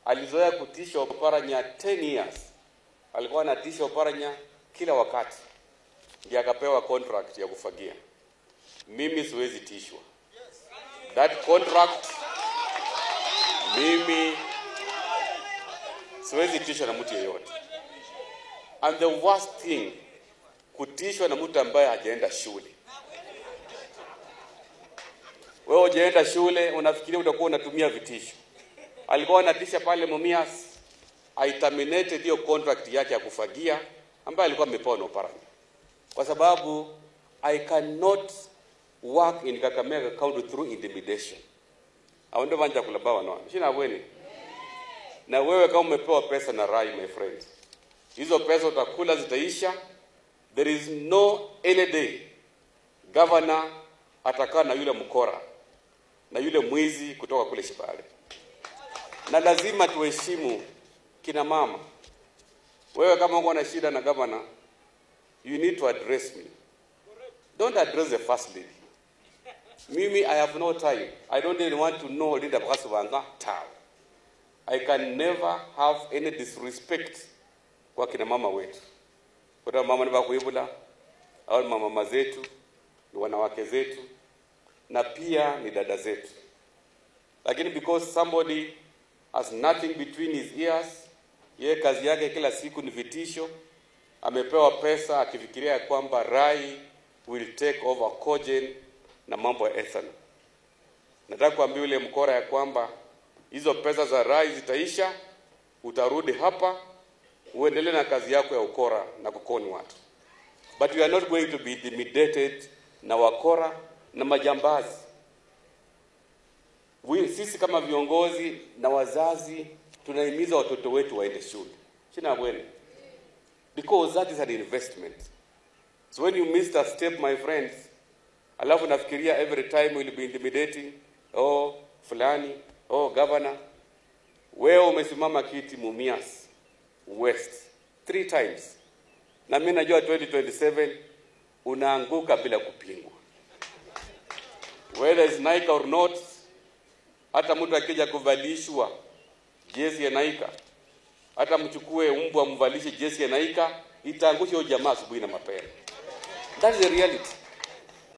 alizoea kutisha Oparanya 10 years. Alikuwa anatisha Oparanya kila wakati. Ndiye akapewa contract ya kufagia. Mimi siwezi tishwa. That contract, mimi siwezi tishwa na mtu yeyote. And the worst thing, kutishwa na mtu ambaye hajaenda shule. Wewe hujaenda shule, unafikiria utakuwa unatumia vitisho. Alikuwa anatisha pale Mumias, I terminated hiyo contract yake ya kufagia ambaye alikuwa amepewa na Oparanya. Kwa sababu I cannot work in Kakamega County through intimidation. Awendo vanja kulabawa noa. Shina weni. Na wewe kama umepewa pesa na Rai, my friend, hizo pesa utakula zitaisha. There is no any day governor atakaa na yule mkora na yule mwizi kutoka kule Shibale. Na lazima tuheshimu kina mama. Wewe kama uko na shida na governor, you need to address me. Don't address the first lady. Mimi, I have no time. I don't even want to know Linda Bakasubanga tao. I can never have any disrespect kwa kina mama wetu. Kwa mama ni bakuibula, au mama zetu, ni wanawake zetu, na pia ni dada zetu. Lakini because somebody has nothing between his ears, yeye kazi yake kila siku ni vitisho, amepewa pesa akifikiria kwamba Rai will take over Cogen na mambo ya ethanol. Nataka kuambia yule mkora ya kwamba hizo pesa za Rai zitaisha, utarudi hapa, uendelee na kazi yako ya ukora na kukoni watu. But we are not going to be intimidated na wakora na majambazi. Sisi kama viongozi na wazazi tunahimiza watoto wetu waende shule. Shina bwene. Because that is an investment. So when you miss a step, my friends, alafu nafikiria every time will be intimidating, oh fulani, oh governor. Wewe umesimama kiti Mumias West 3 times. Na mimi najua 2027 unaanguka bila kupingwa. Whether it's Naika or not, hata mtu akija kuvalishwa jezi ya Naika, hata mchukue mbwa mvalishe jezi ya Naika, itaangusha huyo jamaa asubuhi na mapema. That is the reality.